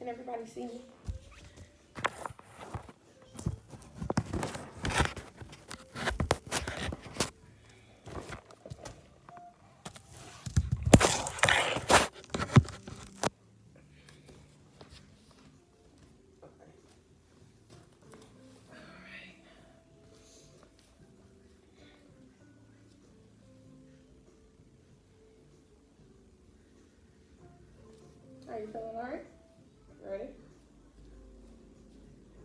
everybody see me? Are you feeling alright? Ready?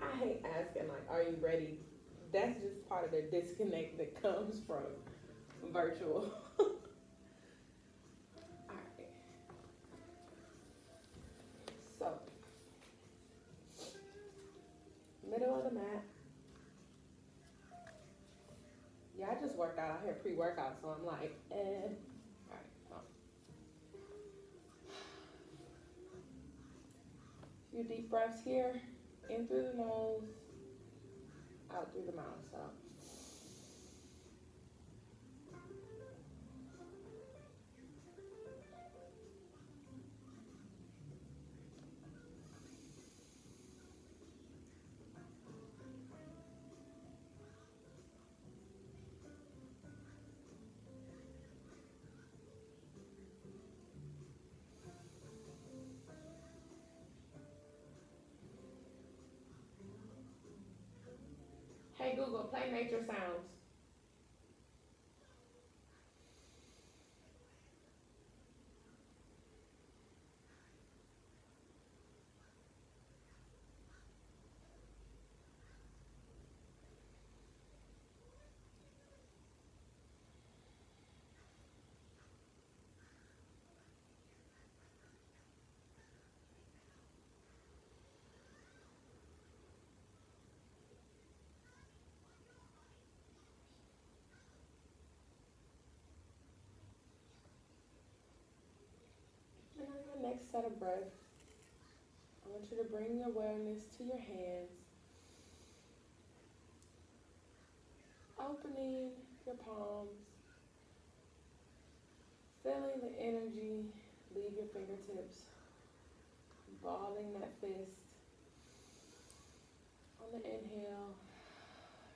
I hate asking, like, are you ready? That's just part of the disconnect that comes from virtual. Alright. So, middle of the mat. Yeah, I just worked out. I had pre-workout, so I'm like, Alright, few deep breaths here. In through the nose, out through the mouth. So, hey Google, play nature sounds. And on your next set of breaths, I want you to bring your awareness to your hands, opening your palms, feeling the energy leave your fingertips, balling that fist on the inhale,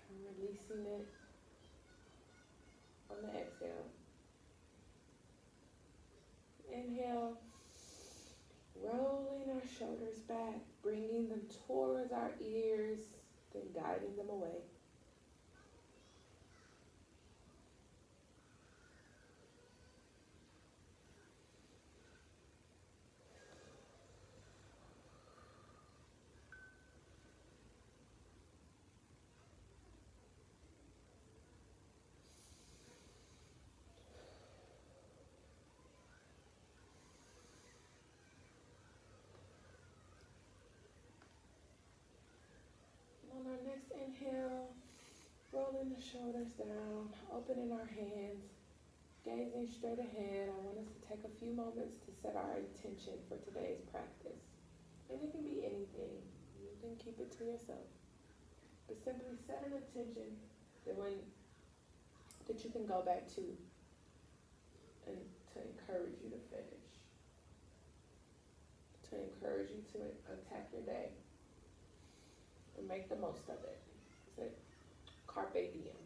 and releasing it on the exhale. Inhale, rolling our shoulders back, bringing them towards our ears, then guiding them away. On our next inhale, rolling the shoulders down, opening our hands, gazing straight ahead. I want us to take a few moments to set our intention for today's practice. And it can be anything. You can keep it to yourself. But simply set an intention that you can go back to and to encourage you to finish. To encourage you to attack your day and make the most of it. It's it. Carpe diem.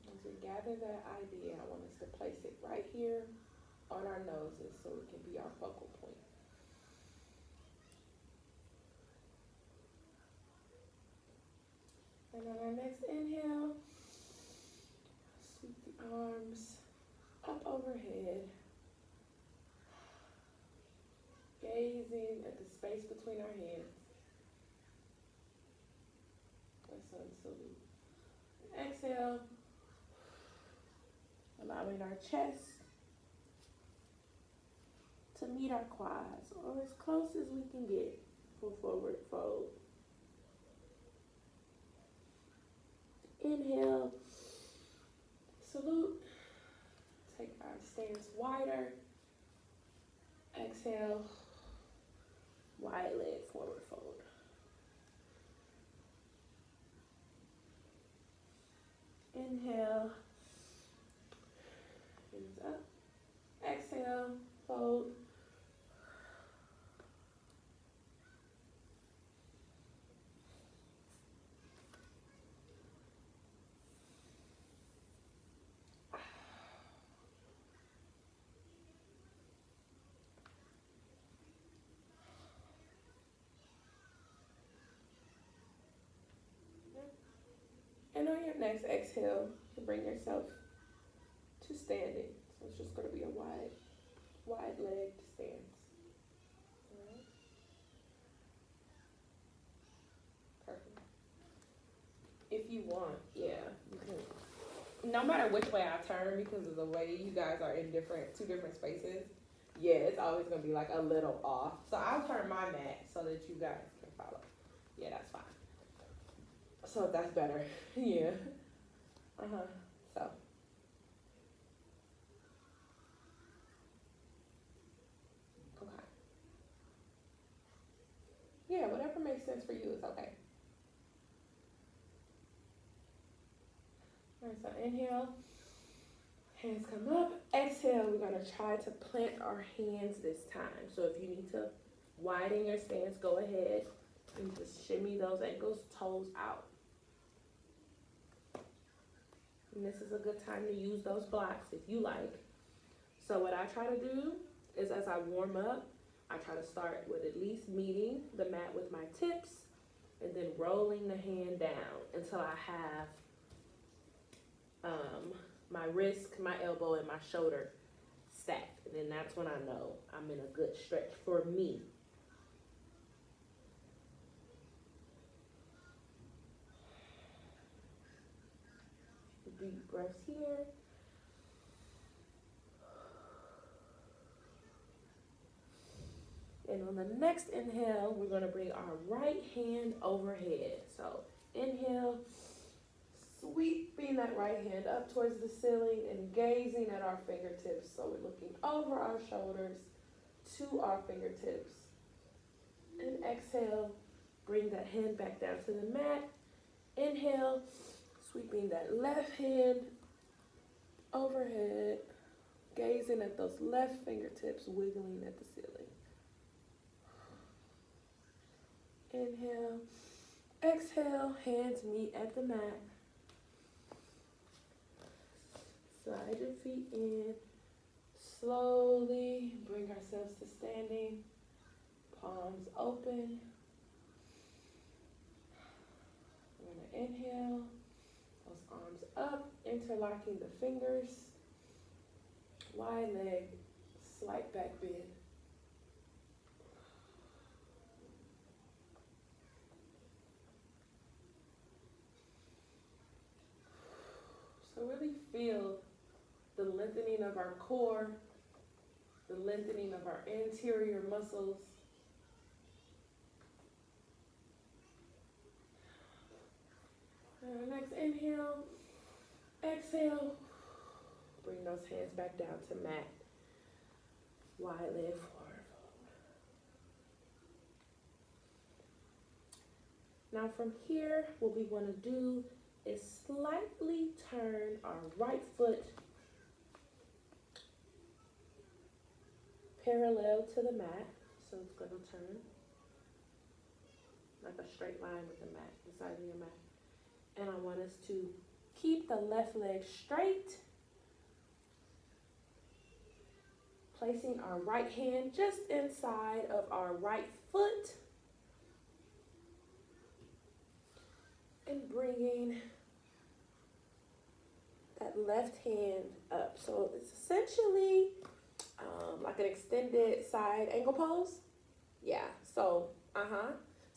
As we gather that idea, I want us to place it right here on our noses so it can be our focal point. And on our next inhale, sweep the arms up overhead, gazing at the space between our hands. That's sun salute. Exhale, allowing our chest to meet our quads, or as close as we can get for forward fold. Inhale, salute, take our stance wider. Exhale, wide leg forward fold. Inhale, hands up. Fold. And on your next exhale, you bring yourself to standing. So it's just going to be a wide legged stance. All right. Perfect. If you want, yeah, you can. No matter which way I turn, because of the way you guys are in two different spaces, yeah, it's always going to be like a little off. So I'll turn my mat so that you guys can follow. Yeah, that's fine. So that's better. Yeah. Uh-huh. So. Okay. Yeah, whatever makes sense for you is okay. All right, so inhale. Hands come up. Exhale, we're going to try to plant our hands this time. So if you need to widen your stance, go ahead and just shimmy those ankles, toes out. And this is a good time to use those blocks if you like. So what I try to do is as I warm up, I try to start with at least meeting the mat with my tips and then rolling the hand down until I have my wrist, my elbow, and my shoulder stacked. And then that's when I know I'm in a good stretch for me. Deep breaths here. And on the next inhale, we're going to bring our right hand overhead. So inhale, sweeping that right hand up towards the ceiling and gazing at our fingertips. So we're looking over our shoulders to our fingertips. And exhale, bring that hand back down to the mat. Inhale, sweeping that left hand overhead, gazing at those left fingertips, wiggling at the ceiling. Inhale, exhale, hands meet at the mat. Slide your feet in. Slowly bring ourselves to standing. Palms open. We're going to inhale. Those arms up, interlocking the fingers. Wide leg, slight back bend. So really feel the lengthening of our core, the lengthening of our anterior muscles. And next inhale, exhale, bring those hands back down to mat. Wide leg forward. Now from here, what we want to do is slightly turn our right foot parallel to the mat. So it's going to turn like a straight line with the mat, the side of your mat. And I want us to keep the left leg straight, placing our right hand just inside of our right foot, and bringing that left hand up. So it's essentially like an extended side ankle pose. Yeah, so,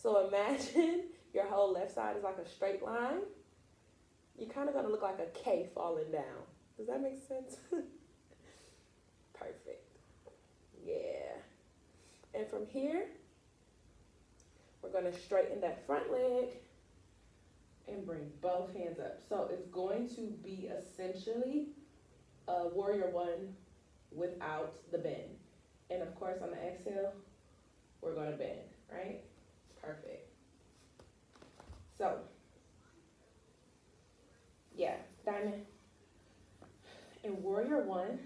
So imagine your whole left side is like a straight line. You're kind of going to look like a K falling down. Does that make sense? Perfect. Yeah. And from here, we're going to straighten that front leg and bring both hands up. So it's going to be essentially a warrior one without the bend. And of course, on the exhale, we're going to bend, right? Perfect. So, yeah, diamond. In warrior one,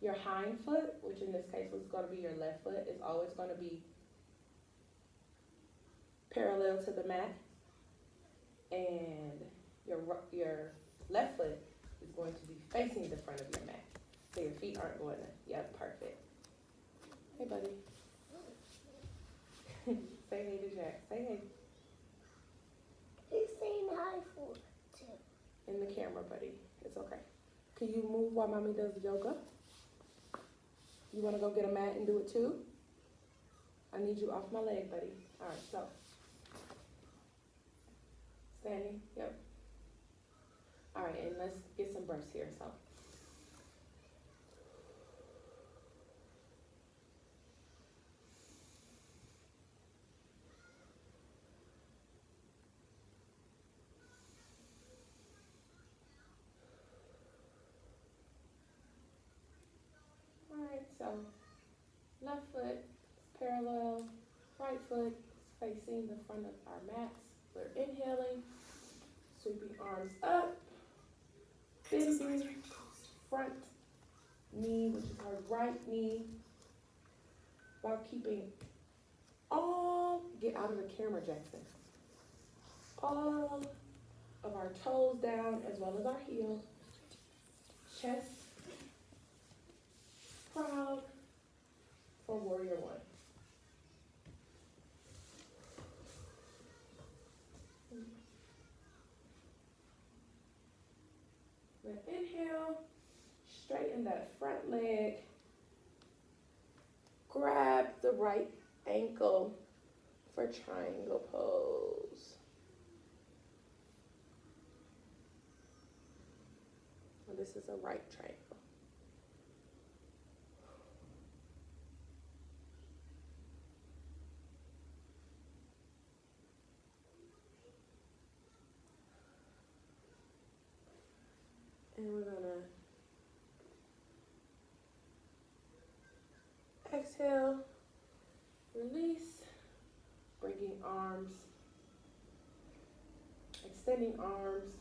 Your hind foot, which in this case was going to be your left foot, is always going to be parallel to the mat, and your left foot is going to be facing the front of your mat. So your feet aren't going to, yep, perfect. Hey, buddy. Say hey to Jack. Say hey. He's saying hi for too. In the camera, buddy. It's okay. Can you move while mommy does yoga? You want to go get a mat and do it too? I need you off my leg, buddy. All right, so. Standing, yep. All right, and let's get some breaths here, so. Alright, so left foot is parallel, right foot is facing the front of our mats. We're inhaling, sweeping arms up, bending front knee, which is our right knee, while keeping get out of the camera, Jackson, all of our toes down as well as our heels, chest proud for warrior one. Then inhale, straighten that front leg, grab the right ankle for triangle pose. So this is a right triangle. And we're gonna exhale, release, bringing arms, extending arms,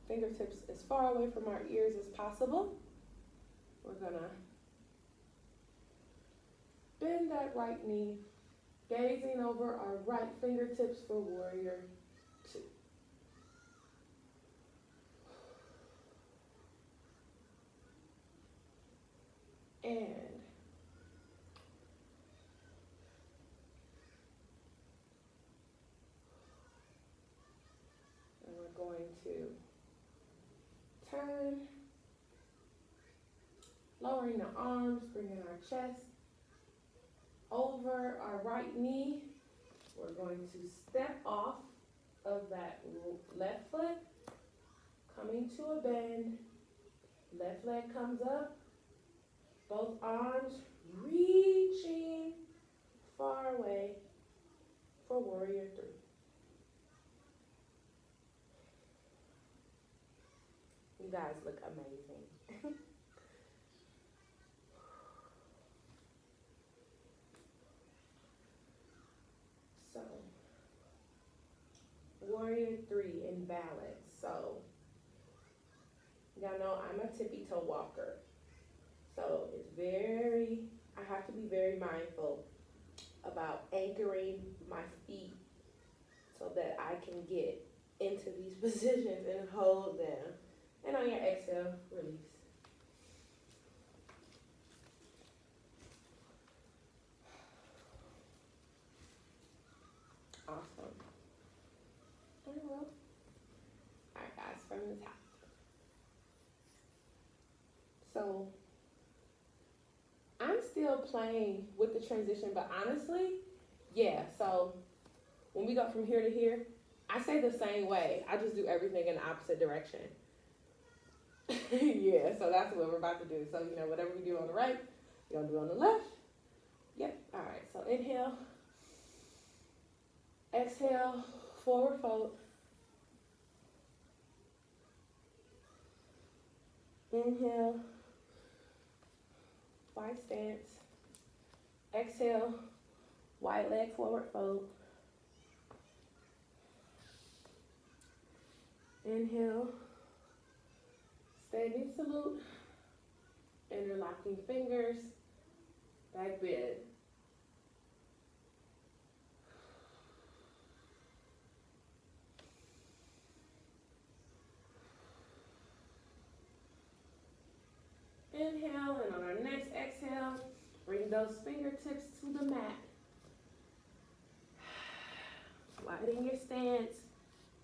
fingertips as far away from our ears as possible. We're gonna bend that right knee, gazing over our right fingertips for warrior two. And we're going to turn, lowering the arms, bringing our chest over our right knee. We're going to step off of that left foot, coming to a bend. Left leg comes up, both arms reaching far away for warrior three. You guys look amazing. So, warrior three in balance. So, y'all know I'm a tippy toe walker. So I have to be very mindful about anchoring my feet so that I can get into these positions and hold them. And on your exhale, release. Awesome. Very well. All right, guys, from the top. So I'm still playing with the transition, but honestly, yeah, so when we go from here to here, I say the same way. I just do everything in the opposite direction. Yeah, so that's what we're about to do. So, whatever we do on the right, we're going to do on the left. Yep, all right, so inhale. Exhale, forward fold. Inhale, wide stance. Exhale, wide leg forward fold. Inhale, standing salute. Interlocking fingers, back bend. Inhale, and on our next exhale, bring those fingertips to the mat. Widen your stance.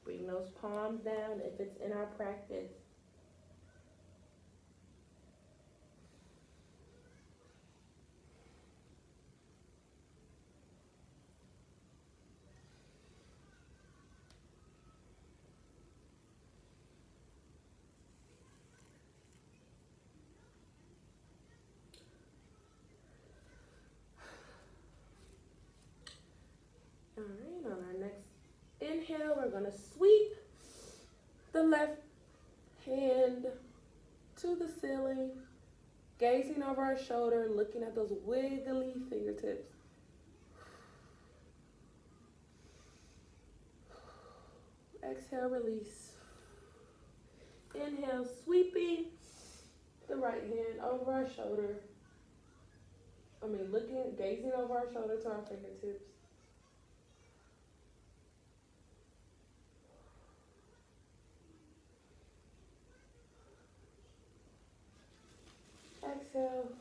Bring those palms down if it's in our practice. All right, on our next inhale, we're gonna sweep the left hand to the ceiling, gazing over our shoulder, looking at those wiggly fingertips. Exhale, release. Inhale, sweeping the right hand over our shoulder. Gazing over our shoulder to our fingertips. Exhale,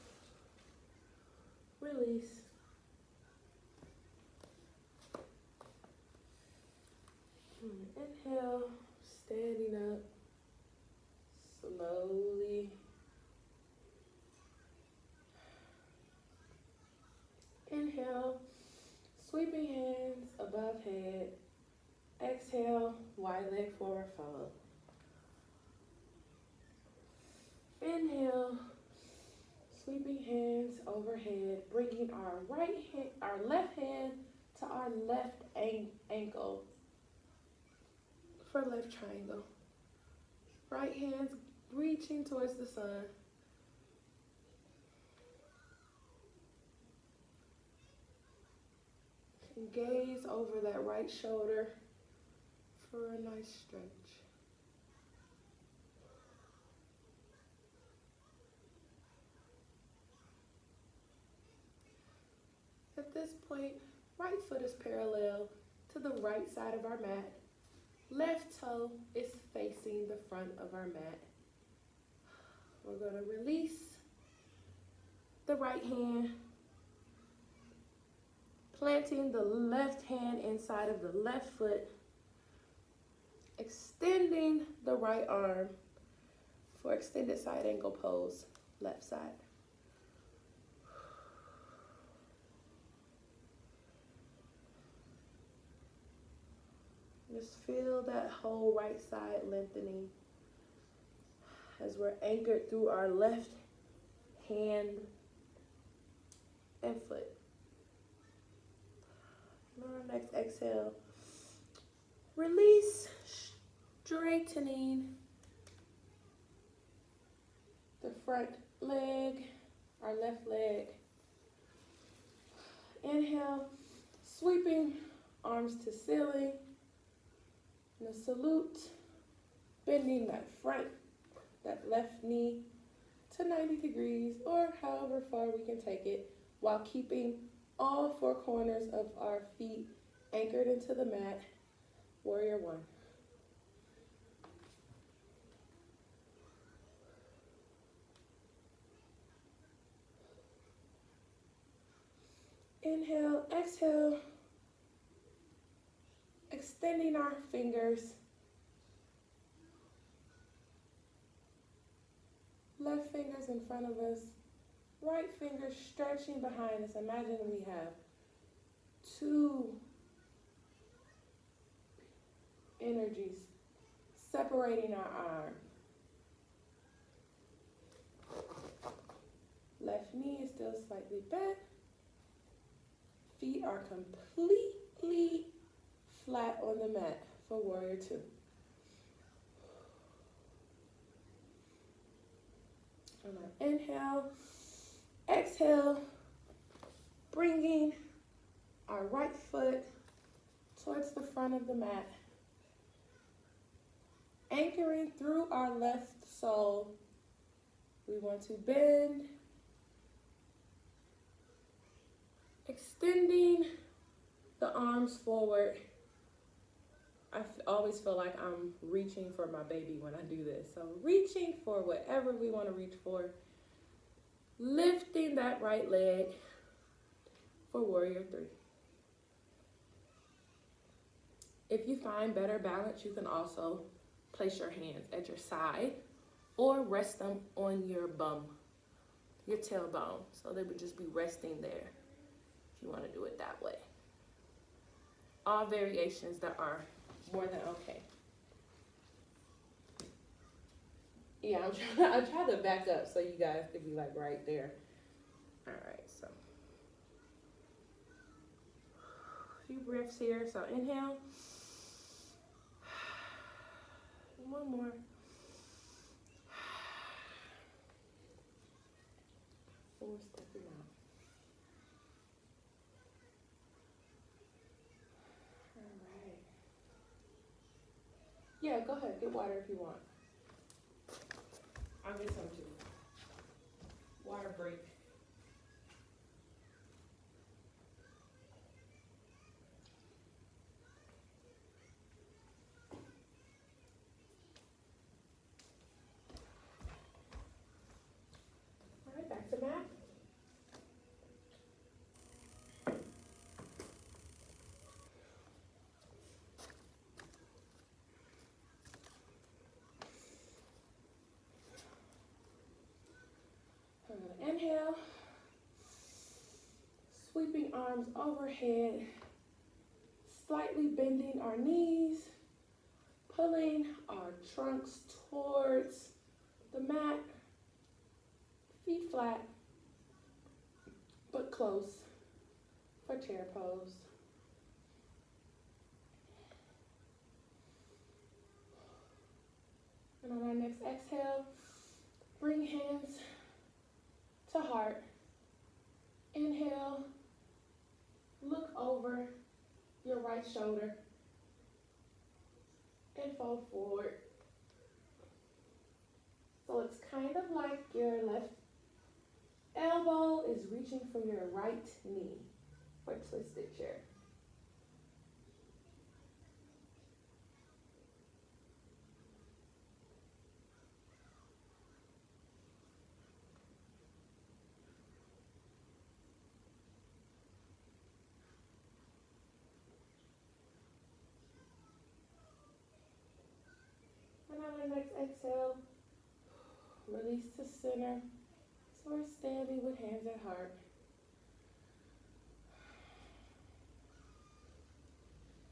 release. Inhale, standing up slowly. Inhale, sweeping hands above head. Exhale, wide leg forward fold. Inhale, sweeping hands overhead, bringing our left hand to our left ankle for left triangle. Right hand's reaching towards the sun. And gaze over that right shoulder for a nice stretch. At this point, right foot is parallel to the right side of our mat. Left toe is facing the front of our mat. We're going to release the right hand, planting the left hand inside of the left foot, extending the right arm for extended side angle pose, left side. Just feel that whole right side lengthening as we're anchored through our left hand and foot. And on our next exhale, release, straightening the front leg, our left leg. Inhale, sweeping arms to ceiling. And a salute, bending that left knee to 90 degrees or however far we can take it while keeping all four corners of our feet anchored into the mat, warrior one. Inhale, exhale, extending our fingers. Left finger's in front of us, right finger stretching behind us. Imagine we have two energies separating our arm. Left knee is still slightly bent. Feet are completely flat on the mat for warrior two. On our inhale, exhale, bringing our right foot towards the front of the mat, anchoring through our left sole, We want to bend, extending the arms forward. I always feel like I'm reaching for my baby when I do this. So reaching for whatever we want to reach for. Lifting that right leg for warrior 3. If you find better balance, you can also place your hands at your side or rest them on your bum, your tailbone. So they would just be resting there if you want to do it that way. All variations that are more than okay. Yeah, I'm trying to back up so you guys could be like right there. All right, so a few breaths here. So inhale. One more. And we're stepping out. All right. Yeah, go ahead. Get water if you want. I'll get some too. Water break. All right, back to mat. I'm gonna inhale. Sweeping arms overhead. Slightly bending our knees. Pulling our trunks towards the mat. Feet flat, but close for chair pose. And on our next exhale, bring hands to heart. Inhale, look over your right shoulder and fold forward. So it's kind of like your left elbow is reaching for your right knee for twisted chair. And on our next exhale, release to center. So we're standing with hands at heart.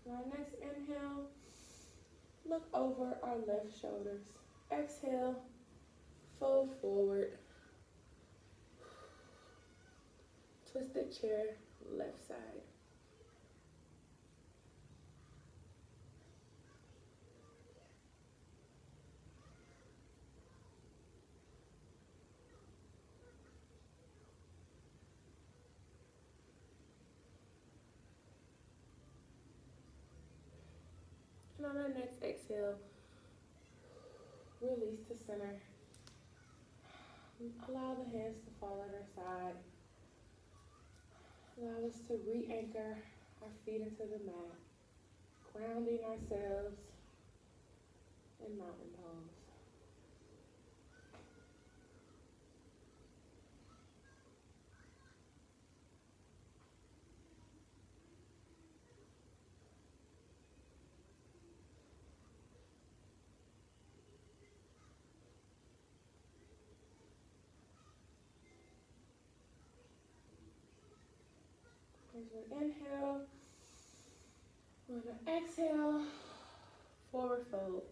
On our next inhale, look over our left shoulders. Exhale, fold forward. Twisted chair, left side. And on our next exhale, release to center. Allow the hands to fall at our side. Allow us to re-anchor our feet into the mat, grounding ourselves in mountain pose. As we inhale, we're going to exhale, forward fold.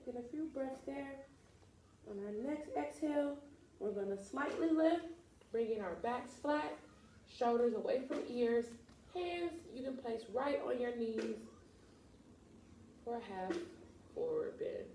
Taking a few breaths there. On our next exhale, we're going to slightly lift, bringing our backs flat, shoulders away from ears, Hands you can place right on your knees for a half forward bend.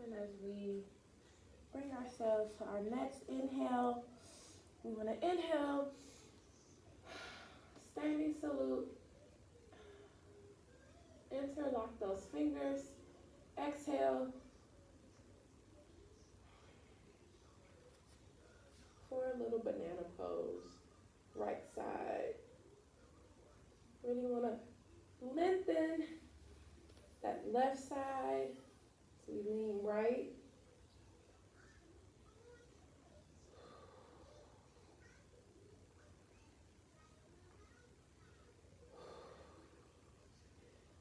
And as we bring ourselves to our next inhale, we want to inhale, standing salute, interlock those fingers, exhale for a little banana pose, right side. Really want to lengthen that left side, so we lean right.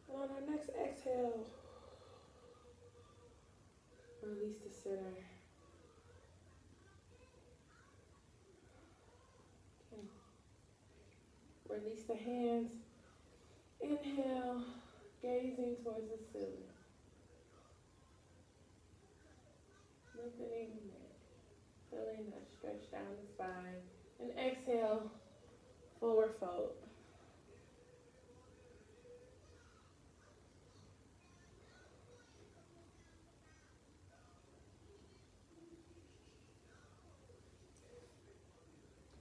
And on our next exhale, release the center. Okay. Release the hands. Inhale, gazing towards the ceiling. Lengthening the neck. Feeling that stretch down the spine. And exhale, forward fold.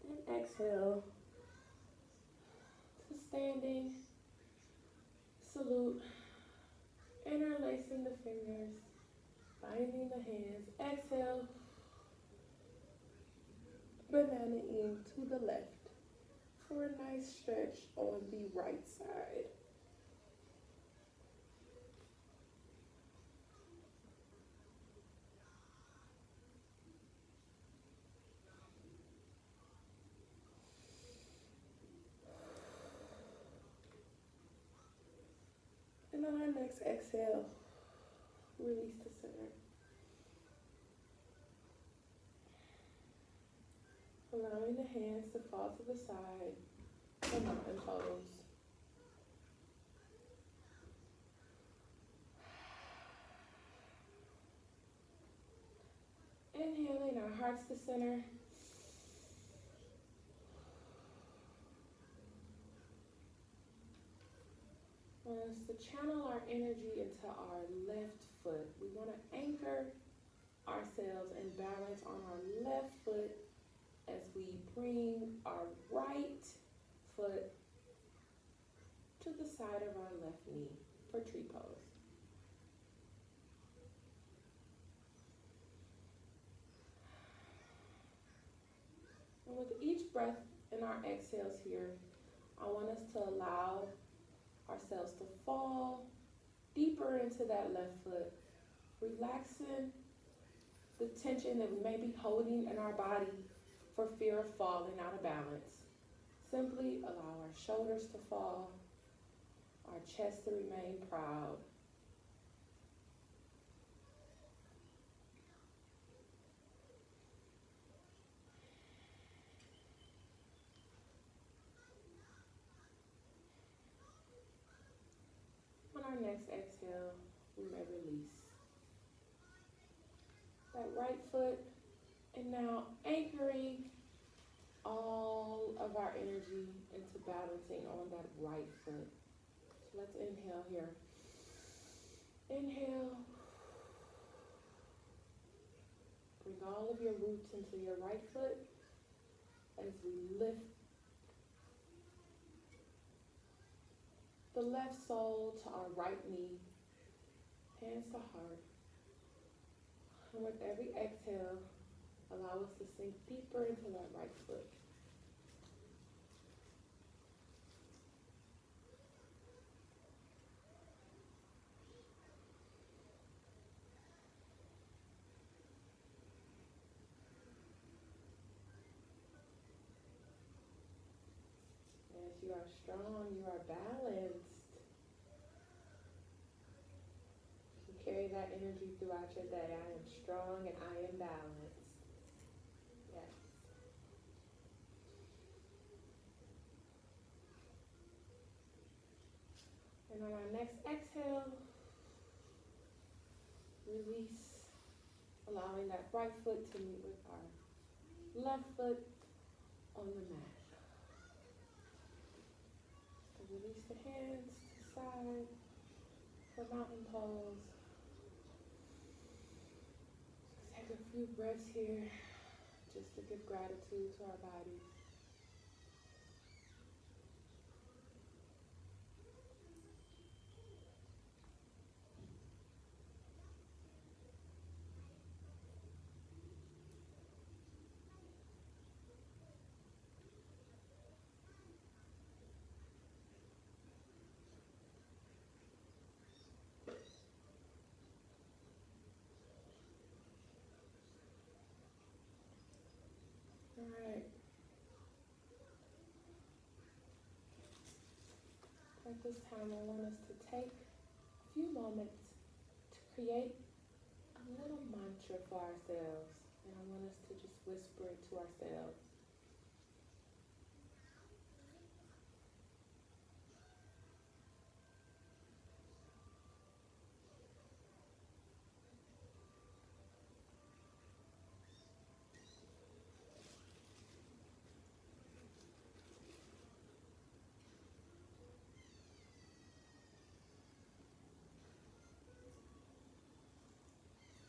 And exhale to standing salute. Interlacing the fingers, binding the hands. Exhale, banana in to the left for a nice stretch on the right side. And on our next exhale, release the center. Allowing the hands to fall to the side for mountain pose. Inhaling our hearts to center. Want us to channel our energy into our left foot. We want to anchor ourselves and balance on our left foot as we bring our right foot to the side of our left knee for tree pose. And with each breath in our exhales here, I want us to allow ourselves to fall deeper into that left foot, relaxing the tension that we may be holding in our body for fear of falling out of balance. Simply allow our shoulders to fall, our chest to remain proud. On our next exhale, we may release that right foot, and now anchoring all of our energy into balancing on that right foot. So let's inhale here. Inhale. Bring all of your roots into your right foot as we lift the left sole to our right knee, hands to heart. And with every exhale, allow us to sink deeper into that right foot. strong. You are balanced. You carry that energy throughout your day. I am strong and I am balanced. Yes. And on our next exhale, release, allowing that right foot to meet with our left foot on the mat. So release the hands to the side for mountain pose. Just take a few breaths here just to give gratitude to our bodies. All right. At this time, I want us to take a few moments to create a little mantra for ourselves. And I want us to just whisper it to ourselves.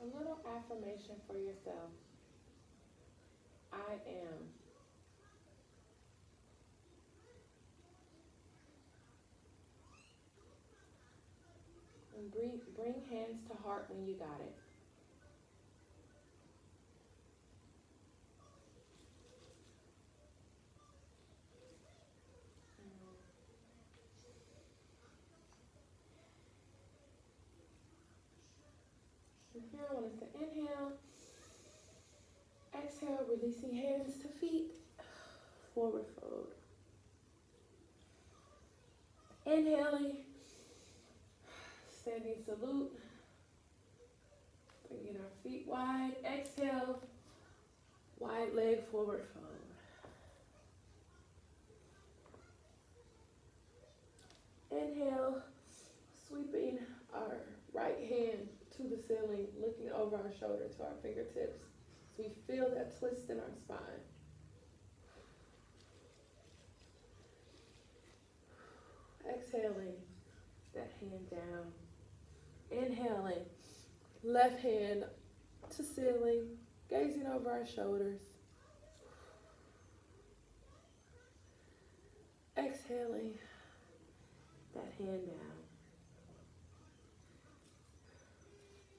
A little affirmation for yourself. I am. And bring hands to heart when you got it. From here, I want us to inhale. Exhale, releasing hands to feet. Forward fold. Inhaling. Standing salute. Bringing our feet wide. Exhale. Wide leg forward fold. Inhale. Sweeping our right hand to the ceiling, looking over our shoulder to our fingertips. So we feel that twist in our spine. Exhaling, that hand down. Inhaling, left hand to ceiling, gazing over our shoulders. Exhaling, that hand down.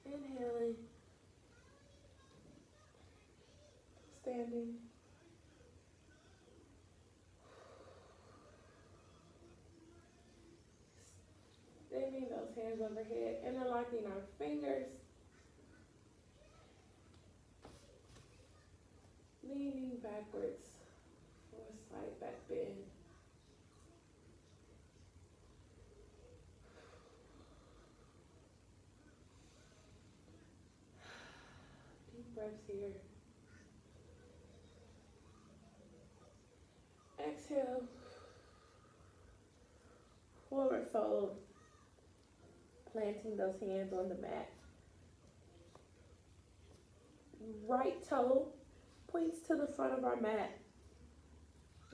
Inhaling, standing. Extending those hands overhead, interlocking our fingers. Leaning backwards for a slight back bend. Deep breaths here. Exhale. Forward fold. Planting those hands on the mat. Right toe points to the front of our mat.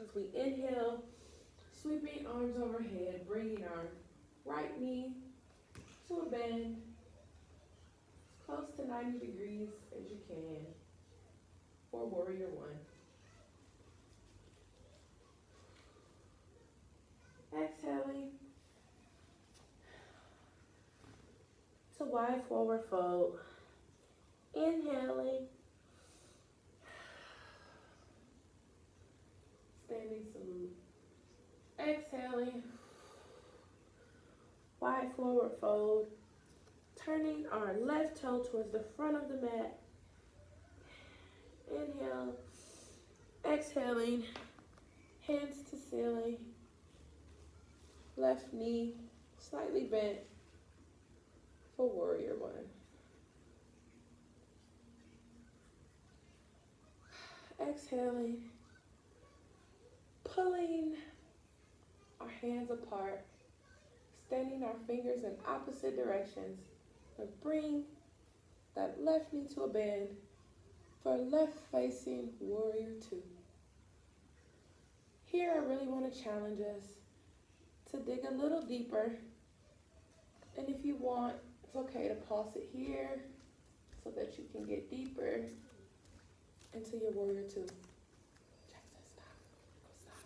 As we inhale, sweeping arms overhead, bringing our right knee to a bend, as close to 90 degrees as you can, for warrior one. Exhaling to wide forward fold. Inhaling, standing salute. Exhaling, wide forward fold. Turning our left toe towards the front of the mat. Inhale, exhaling, hands to ceiling. Left knee slightly bent for warrior one. Exhaling, pulling our hands apart, extending our fingers in opposite directions, and bring that left knee to a bend for left facing warrior two. Here I really want to challenge us to dig a little deeper, and if you want, it's okay to pause it here so that you can get deeper into your warrior two. Jackson, stop. Stop.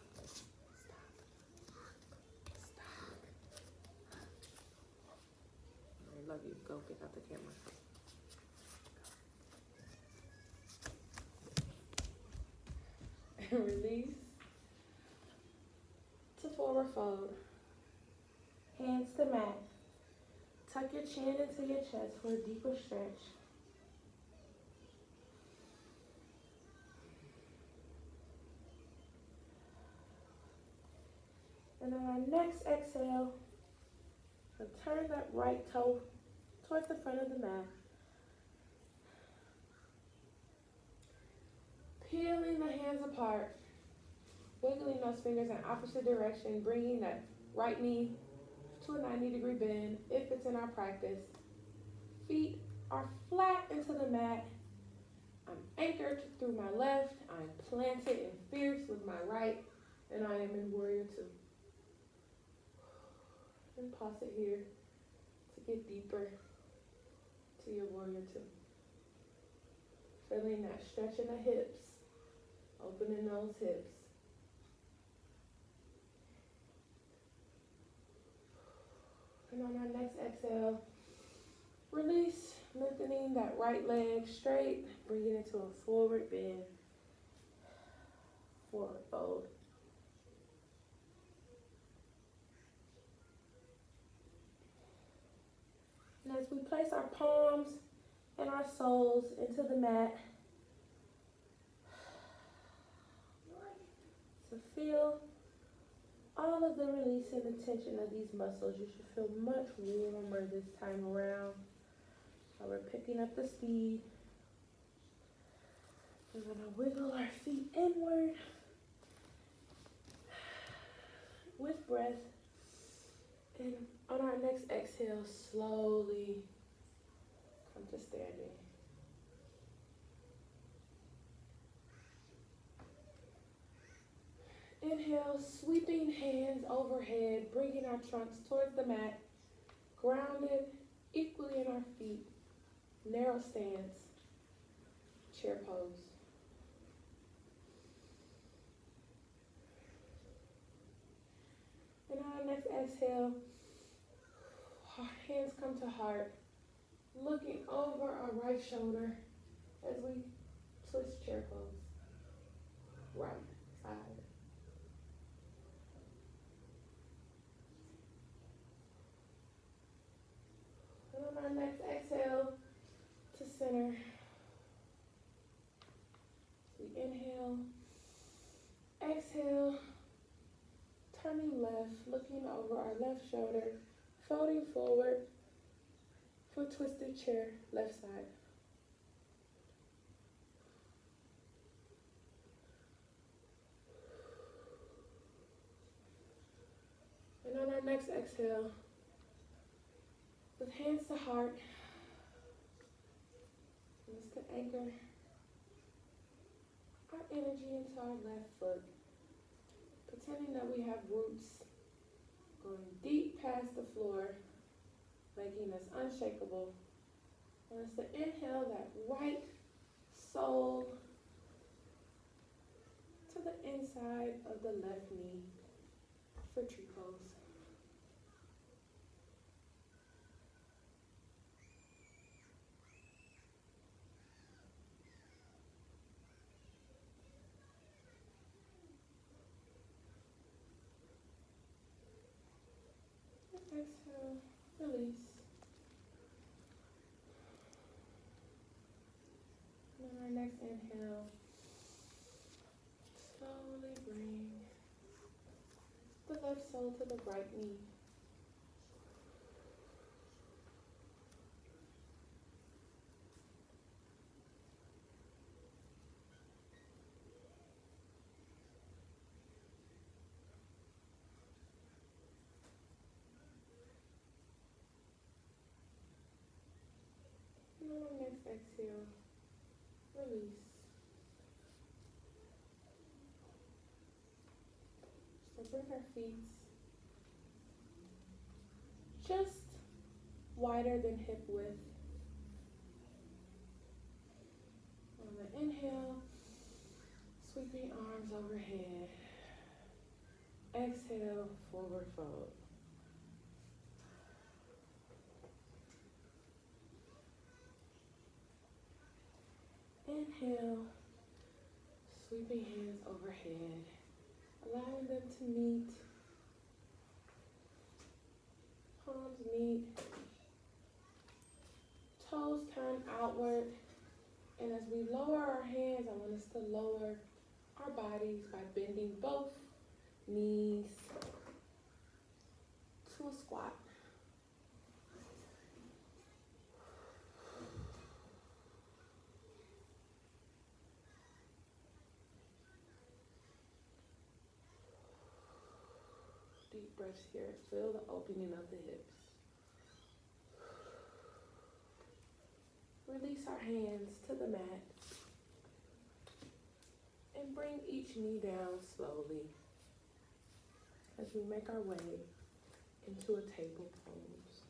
Stop. I love you. Go get out the camera. And release to forward fold. Hands to mat. Tuck your chin into your chest for a deeper stretch. And on our next exhale, we'll turn that right toe towards the front of the mat. Peeling the hands apart, wiggling those fingers in opposite direction, bringing that right knee to a 90-degree bend if it's in our practice. Feet are flat into the mat. I'm anchored through my left. I'm planted and fierce with my right, and I am in warrior two. And pause it here to get deeper to your warrior two. Feeling that stretch in the hips, opening those hips. And on our next exhale, release, lengthening that right leg straight, bring it into a forward bend, forward fold. And as we place our palms and our soles into the mat, to feel all of the release and the tension of these muscles, you should feel much warmer this time around. While we're picking up the speed, we're gonna wiggle our feet inward with breath. And on our next exhale, slowly come to standing. Inhale, sweeping hands overhead, bringing our trunks towards the mat, grounded equally in our feet, narrow stance, chair pose. And on our next exhale, our hands come to heart, looking over our right shoulder as we twist chair pose. Right side. And on our next exhale, to center. We inhale, exhale, turning left, looking over our left shoulder, folding forward for twisted chair, left side. And on our next exhale, with hands to heart, let's to anchor our energy into our left foot, pretending that we have roots going deep past the floor, making us unshakable. And let's to inhale that right sole to the inside of the left knee for tree pose. Exhale, release. And on our next inhale, slowly bring the left sole toe to the right knee. And on our next exhale, release. So bring our feet just wider than hip width. On the inhale, sweeping arms overhead. Exhale, forward fold. Inhale, sweeping hands overhead, allowing them to meet. Palms meet. Toes turn outward. And as we lower our hands, I want us to lower our bodies by bending both knees to a squat. Deep breaths here. Feel the opening of the hips. Release our hands to the mat. And bring each knee down slowly as we make our way into a table pose.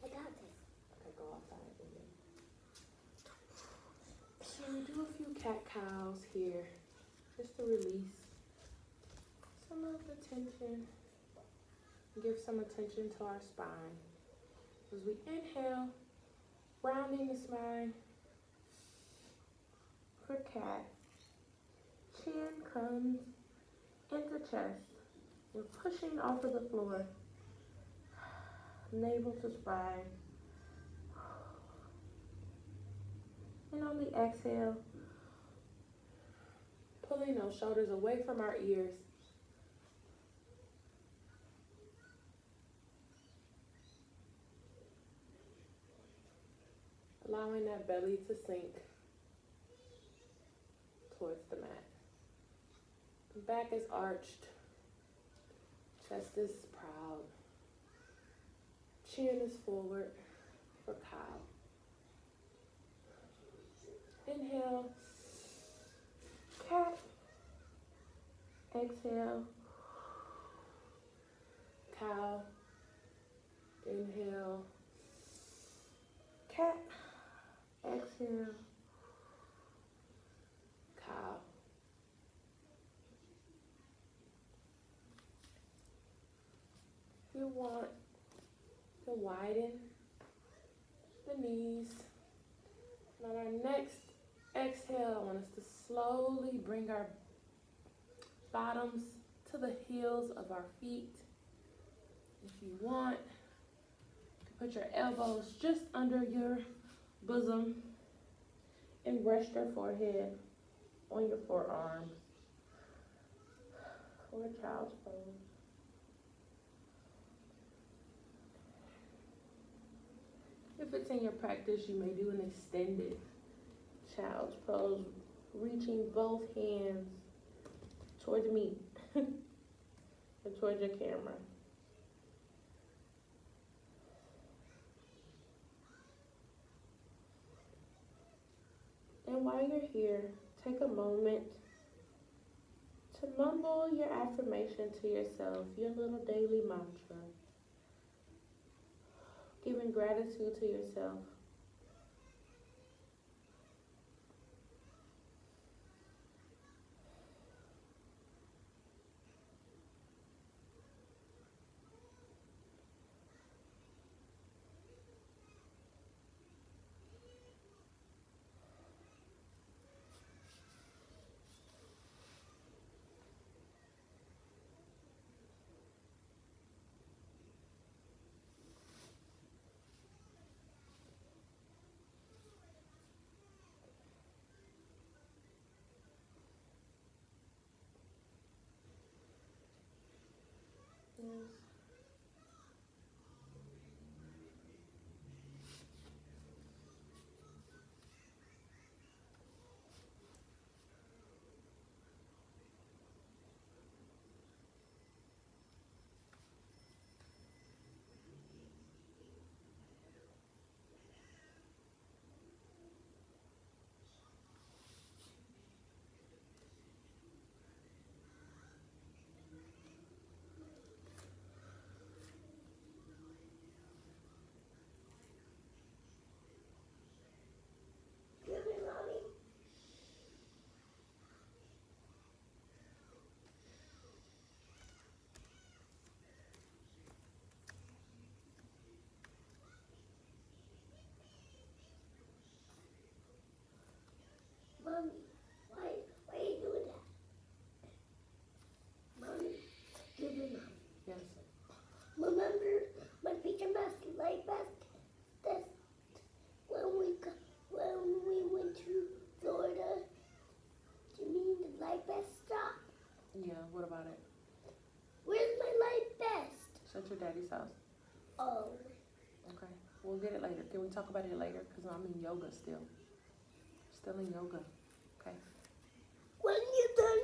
I got this. Okay, go outside again. So we do a few cat cows here, just to release some of the tension. Give some attention to our spine. As we inhale, rounding the spine for cat. Chin comes into chest. We're pushing off of the floor. Navel to spine. And on the exhale, pulling those shoulders away from our ears. Allowing that belly to sink towards the mat. The back is arched. Chest is proud. Chin is forward for cow. Inhale, cat. Exhale, cow. Inhale, cat. Exhale, cow. You want to widen the knees. And on our next exhale, I want us to slowly bring our bottoms to the heels of our feet. If you want, put your elbows just under your bosom and rest your forehead on your forearms for a child's pose. If it's in your practice, you may do an extended child's pose, reaching both hands towards me and towards your camera. And while you're here, take a moment to mumble your affirmation to yourself, your little daily mantra, giving gratitude to yourself. this house? Oh. Okay, we'll get it later. Can we talk about it later? Because I'm in yoga still. Still in yoga. Okay. When you're done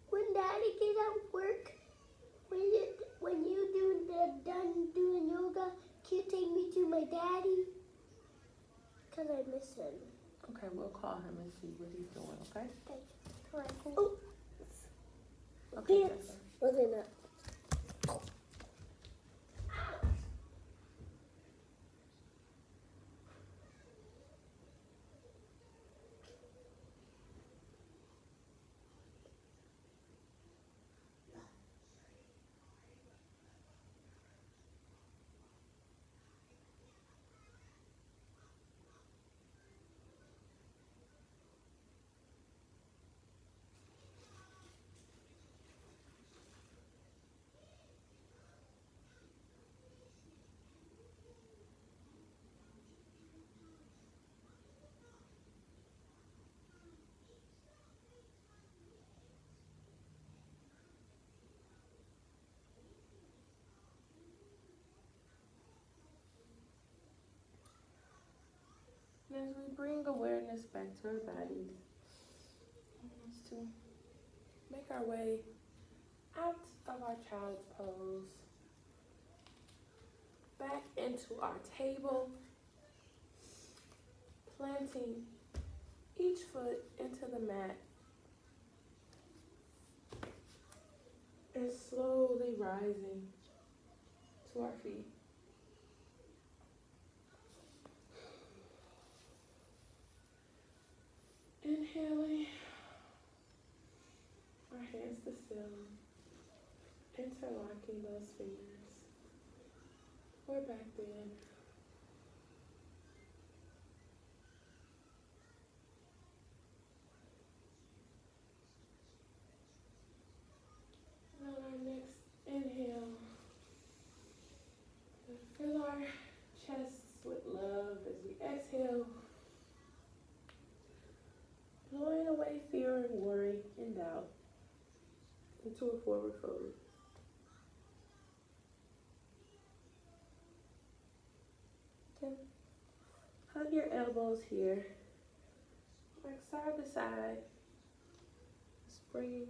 when Daddy gets out work, when done doing yoga, can you take me to my daddy? Cause I miss him. Okay, we'll call him and see what he's doing, okay? Okay. Alright, cool. Oh. Okay, Pants Jessica. wasn't up. As we bring awareness back to our bodies, to make our way out of our child's pose, back into our table, planting each foot into the mat, and slowly rising to our feet. Inhaling, our hands to ceiling, interlocking those fingers. We're back then. And on our next inhale, fill our chests with love as we exhale, blowing away fear and worry and doubt into a forward fold. Okay. Hug your elbows here, like side to side. Just bringing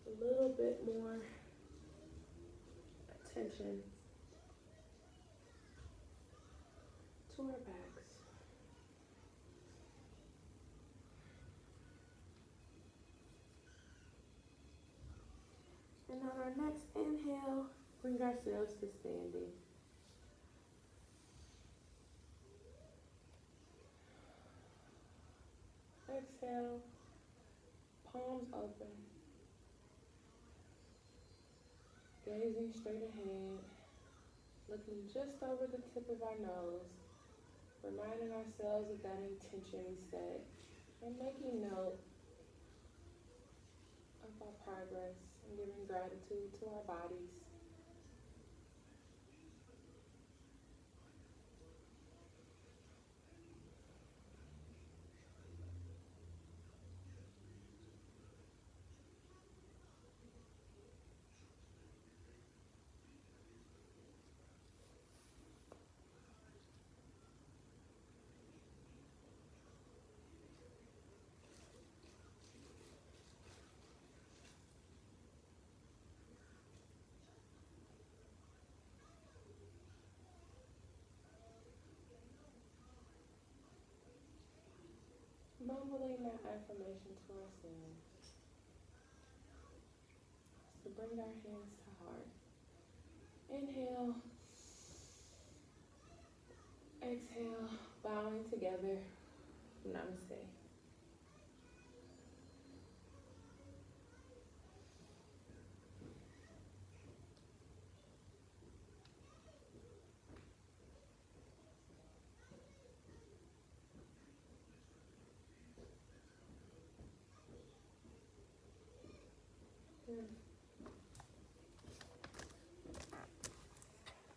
a little bit more attention to our backs. And on our next inhale, bring ourselves to standing. Exhale, palms open, gazing straight ahead, looking just over the tip of our nose, reminding ourselves of that intention we set, and making note of our progress and giving gratitude to our bodies. Mumbling that affirmation to ourselves. So bring our hands to heart. Inhale. Exhale, bowing together. Namaste.